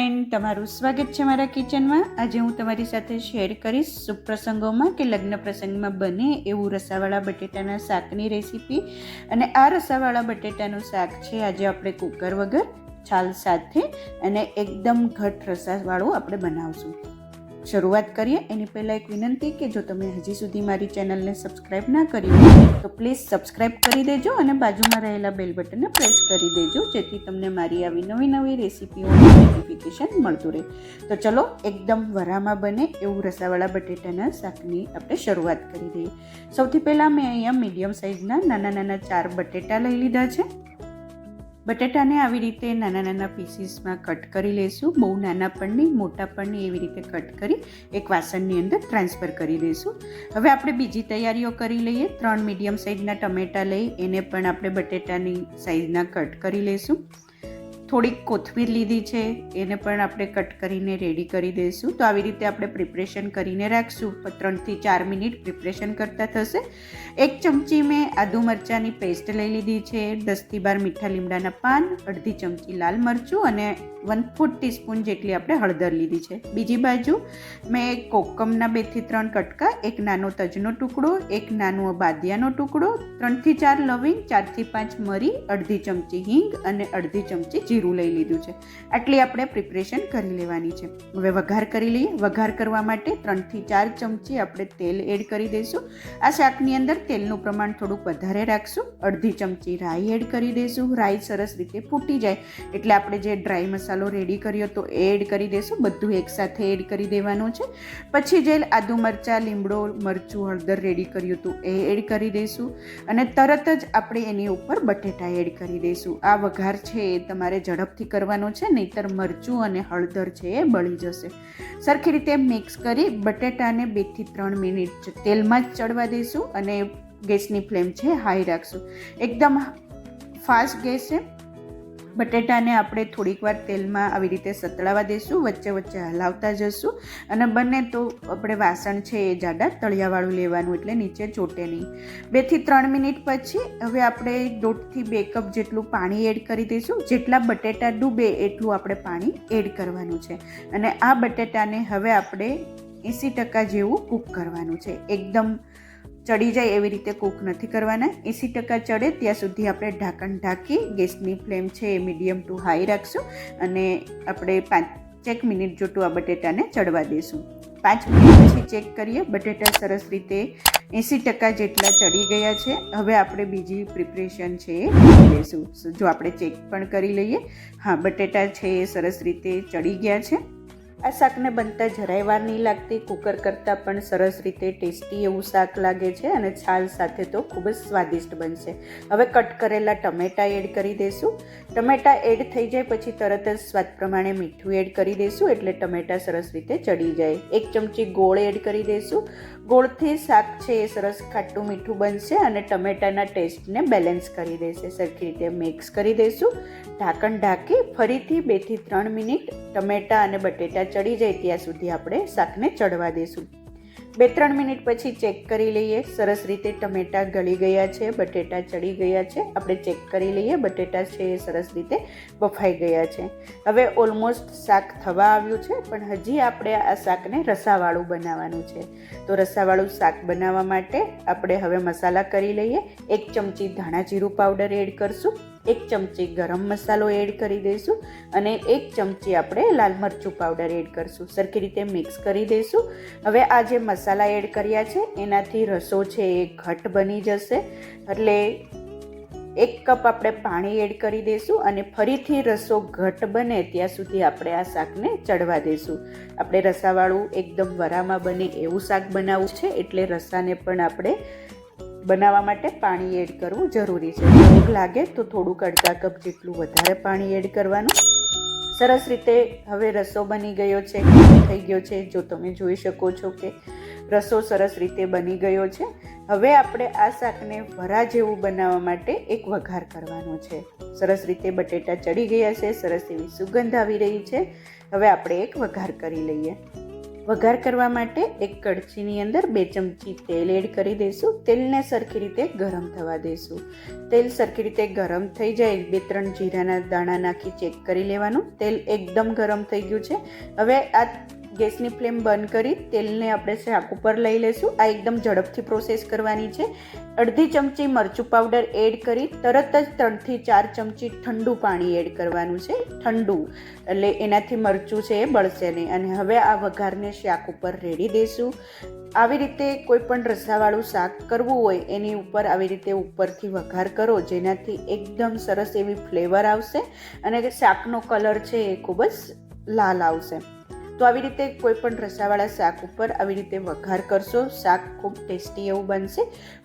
Friend, તમારું સ્વાગત છે મારા કિચનમાં। આજે હું તમારી સાથે શેર કરીશ શુભ પ્રસંગોમાં કે લગ્ન પ્રસંગમાં બને એવું રસાવાળા બટેટાના શાકની રેસીપી। અને આ રસાવાળા બટેટાનું શાક છે આજે આપણે કુકર વગર છાલ સાથે અને એકદમ ઘટ રસાવાળું આપણે બનાવશું। શરૂઆત કરીએ એની પહેલાં એક વિનંતી કે જો તમે હજી સુધી મારી ચેનલને સબસ્ક્રાઈબ ના કરી હોય તો પ્લીઝ સબસ્ક્રાઈબ કરી દેજો અને બાજુમાં રહેલા બેલ બટનને પ્રેસ કરી દેજો, જેથી તમને મારી આવી નવી નવી રેસીપીઓનું નોટિફિકેશન મળતું રહે। તો ચલો એકદમ વરામાં બને એવું રસાવાળા બટેટાના શાકની આપણે શરૂઆત કરી દઈએ। સૌથી પહેલાં મેં અહીંયા મીડિયમ સાઇઝના નાના નાના 4 બટેટા લઈ લીધા છે। બટેટાને આવી રીતે નાના નાના પીસીસમાં કટ કરી લઈશું। બહુ નાના પણ નહીં, મોટા પણ નહીં, એવી રીતે કટ કરી એક વાસણની અંદર ટ્રાન્સફર કરી દઈશું। હવે આપણે બીજી તૈયારીઓ કરી લઈએ। 3 મીડિયમ સાઇઝના ટમેટા લઈ એને પણ આપણે બટેટાની સાઇઝના કટ કરી લઈશું। થોડીક કોથમીર લીધી છે, એને પણ આપણે કટ કરીને રેડી કરી દઈશું। તો આવી રીતે આપણે પ્રિપરેશન કરીને રાખશું। 3 થી 4 મિનિટ પ્રિપરેશન કરતા થશે। 1 ચમચી મેં આદુ મરચાંની પેસ્ટ લઈ લીધી છે, 10 થી 12 મીઠા લીમડાના પાન, અડધી ચમચી લાલ મરચું અને 1/4 ટીસ્પૂન જેટલી આપણે હળદર લીધી છે। બીજી બાજુ મેં કોકમના 2 થી 3 કટકા, એક નાનો તજનો ટુકડો, એક નાનો બાદિયાનો ટુકડો, 3 થી 4 લવિંગ, 4 થી 5 મરી, અડધી ચમચી હિંગ અને અડધી ચમચી જીરું લઈ લીધું છે। આટલી આપણે પ્રિપરેશન કરી લેવાની છે। હવે વઘાર કરી લઈએ। વઘાર કરવા માટે 3 થી 4 ચમચી આપણે તેલ એડ કરી દઈશું। આ શાકની અંદર તેલનું પ્રમાણ થોડુંક વધારે રાખશું। અડધી ચમચી રાઈ એડ કરી દઈશું। રાઈ સરસ રીતે ફૂટી જાય એટલે આપણે જે ડ્રાય મસાલો રેડી કર્યો તો એ એડ કરી દઈશું। બધું એકસાથે એડ કરી દેવાનું છે। પછી જે આદુ મરચાં, લીમડો, મરચું, હળદર રેડી કર્યું હતું એ એડ કરી દઈશું અને તરત જ આપણે એની ઉપર બટેટા એડ કરી દઈશું। આ વઘાર છે એ તમારે ઝડપથી કરવાનો છે, નહીંતર મરચું અને હળદર છે એ બળી જશે। સરખી રીતે મિક્સ કરી બટેટાને 2 થી 3 મિનિટ તેલમાં જ ચડવા દઈશું અને ગેસની ફ્લેમ છે હાઈ રાખશું। એકદમ ફાસ્ટ ગેસે બટેટાને આપણે થોડીક વાર તેલમાં આવી રીતે સતળાવા દઈશું, વચ્ચે વચ્ચે હલાવતા જશું અને બને તો આપણે વાસણ છે એ જાડા તળિયાવાળું લેવાનું એટલે નીચે ચોટે નહીં। 2 થી 3 મિનિટ પછી હવે આપણે 1.5 થી 2 કપ જેટલું પાણી એડ કરી દઈશું। જેટલા બટેટા ડૂબે એટલું આપણે પાણી એડ કરવાનું છે અને આ બટેટાને હવે આપણે 80% જેવું કૂક કરવાનું છે। એકદમ ચડી જાય એવી રીતે કૂક નથી કરવાના। 80% ચડે ત્યાં સુધી આપણે ઢાંકણ ઢાંકી ગેસની ફ્લેમ છે એ મીડિયમ ટુ હાઈ રાખશું અને આપણે 5 મિનિટ જેટલું આ બટેટાને ચડવા દઈશું। 5 મિનિટ પછી ચેક કરીએ, બટેટા સરસ રીતે 80% જેટલા ચડી ગયા છે। હવે આપણે બીજી પ્રિપરેશન છે એ કરી લઈશું। જો આપણે ચેક પણ કરી લઈએ, હા બટેટા છે એ સરસ રીતે ચડી ગયા છે। આ શાકને બનતા જરાય વાર નહીં લાગતી। કુકર કરતાં પણ સરસ રીતે ટેસ્ટી એવું શાક લાગે છે અને છાલ સાથે તો ખૂબ જ સ્વાદિષ્ટ બનશે। હવે કટ કરેલા ટમેટાં એડ કરી દઈશું। ટમેટાં એડ થઈ જાય પછી તરત જ સ્વાદ પ્રમાણે મીઠું એડ કરી દઈશું એટલે ટમેટાં સરસ રીતે ચડી જાય। 1 ચમચી ગોળ એડ કરી દઈશું। ગોળથી શાક છે એ સરસ ખાટું મીઠું બનશે અને ટમેટાના ટેસ્ટને બેલેન્સ કરી દેશે। સરખી રીતે મિક્સ કરી દઈશું। ઢાંકણ ઢાંકી ફરીથી 2 થી 3 મિનિટ ટમેટાં અને બટેટા ચડી જાય ત્યાં સુધી આપણે શાકને ચડવા દઈશું। 2-3 મિનિટ પછી ચેક કરી લઈએ, સરસ રીતે ટમેટાં ગળી ગયા છે, બટેટા ચડી ગયા છે। આપણે ચેક કરી લઈએ, બટેટા છે એ સરસ રીતે બફાઈ ગયા છે। હવે ઓલમોસ્ટ શાક થવા આવ્યું છે, પણ હજી આપણે આ શાકને રસાવાળું બનાવવાનું છે। તો રસાવાળું શાક બનાવવા માટે આપણે હવે મસાલા કરી લઈએ। 1 ચમચી ધાણા જીરું પાવડર એડ કરશું, 1 ચમચી ગરમ મસાલો એડ કરી દઈશું અને 1 ચમચી આપણે લાલ મરચું પાવડર એડ કરશું। સરખી રીતે મિક્સ કરી દઈશું। હવે આ જે મસાલા એડ કર્યા છે એનાથી રસો છે એ ઘટ બની જશે એટલે 1 કપ આપણે પાણી એડ કરી દઈશું અને ફરીથી રસો ઘટ બને ત્યાં સુધી આપણે આ શાકને ચડવા દઈશું। આપણે રસાવાળું એકદમ વરામાં બને એવું શાક બનાવવું છે એટલે રસાને પણ આપણે બનાવવા માટે પાણી એડ કરવું જરૂરી છે। ભૂખ લાગે તો થોડુંક અડધા કપ જેટલું વધારે પાણી એડ કરવાનું। સરસ રીતે હવે રસો બની ગયો છે, થઈ ગયો છે। જો તમે જોઈ શકો છો કે રસો સરસ રીતે બની ગયો છે। હવે આપણે આ શાકને વરા જેવું બનાવવા માટે એક વઘાર કરવાનો છે। સરસ રીતે બટેટા ચડી ગયા છે, સરસ એવી સુગંધ આવી રહી છે। હવે આપણે એક વઘાર કરી લઈએ। વઘાર કરવા માટે એક કડછીની અંદર 2 ચમચી તેલ એડ કરી દઈશું. તેલને સરખી રીતે ગરમ થવા દઈશું. તેલ સરખી રીતે ગરમ થઈ જાય 2-3 જીરાના દાણા નાખી ચેક કરી લેવાનું. તેલ એકદમ ગરમ થઈ ગયું છે. હવે આ ગેસની ફ્લેમ બંધ કરી તેલને આપણે શાક ઉપર લઈ લઈશું. આ એકદમ ઝડપથી પ્રોસેસ કરવાની છે. અડધી ચમચી મરચું પાવડર એડ કરી તરત જ 3 થી 4 ચમચી ઠંડુ પાણી એડ કરવાનું છે. ઠંડુ એટલે એનાથી મરચું છે એ બળશે નહીં. અને હવે આ વઘારને શાક ઉપર રેડી દઈશું. આવી રીતે કોઈ પણ રસાવાળું શાક કરવું હોય એની ઉપર આવી રીતે ઉપરથી વઘાર કરો, જેનાથી એકદમ સરસ એવી ફ્લેવર આવશે અને શાકનો કલર છે એ ખૂબ જ લાલ આવશે. તો આવી રીતે કોઈ પણ રસાવાળા શાક ઉપર આવી રીતે વઘાર કરશો, શાક ખૂબ ટેસ્ટી એવું બનશે.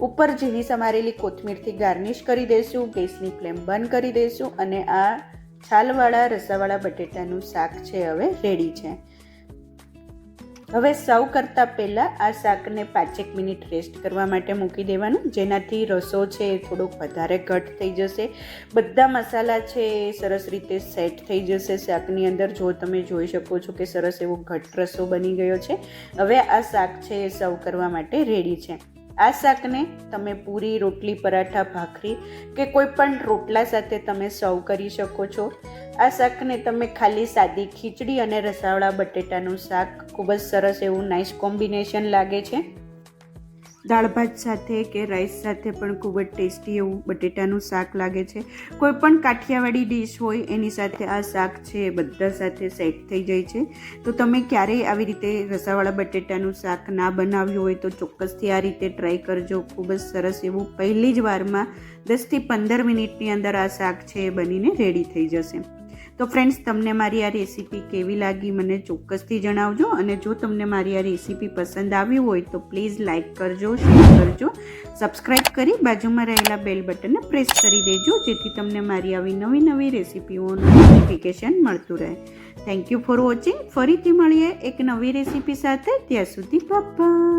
ઉપર ઝીણી સમારેલી કોથમીરથી ગાર્નિશ કરી દઈશું. ગેસની ફ્લેમ બંધ કરી દઈશું અને આ છાલવાળા રસાવાળા બટેટાનું શાક છે હવે રેડી છે. હવે સર્વ કરતાં પહેલાં આ શાકને 5-1 મિનિટ રેસ્ટ કરવા માટે મૂકી દેવાનું, જેનાથી રસો છે એ થોડોક વધારે ઘટ થઈ જશે. બધા મસાલા છે એ સરસ રીતે સેટ થઈ જશે શાકની અંદર. જો તમે જોઈ શકો છો કે સરસ એવો ઘટ રસો બની ગયો છે. હવે આ શાક છે એ સર્વ કરવા માટે રેડી છે. આ શાકને તમે પૂરી, રોટલી, પરાઠા, ભાખરી કે કોઈ પણ રોટલા સાથે તમે સર્વ કરી શકો છો. આ શાકને તમે ખાલી સાદી ખીચડી અને રસાવાળા બટેટાનું શાક ખૂબ જ સરસ એવું નાઇસ કોમ્બિનેશન લાગે છે. દાળ ભાત સાથે કે રાઈસ સાથે પણ ખૂબ જ ટેસ્ટી એવું બટેટાનું શાક લાગે છે. કોઈ પણ કાઠિયાવાડી ડીશ હોય એની સાથે આ શાક છે એ બધા સાથે સેટ થઈ જાય છે. તો તમે ક્યારેય આવી રીતે રસાવાળા બટેટાનું શાક ના બનાવ્યું હોય તો ચોક્કસથી આ રીતે ટ્રાય કરજો. ખૂબ જ સરસ એવું પહેલી જ વારમાં 10 થી 15 મિનિટની અંદર આ શાક છે એ બનીને રેડી થઈ જશે. તો ફ્રેન્ડ્સ, તમને મારી આ રેસીપી કેવી લાગી મને ચોક્કસથી જણાવજો. અને જો તમને મારી આ રેસીપી પસંદ આવી હોય તો પ્લીઝ લાઇક કરજો, શેર કરજો, સબસ્ક્રાઈબ કરી બાજુમાં રહેલા બેલ બટનને પ્રેસ કરી દેજો, જેથી તમને મારી આવી નવી રેસીપીઓનું નોટિફિકેશન મળતું રહે. Thank you for watching. ફરીથી મળીએ એક નવી રેસીપી સાથે. ત્યાં સુધી બાય.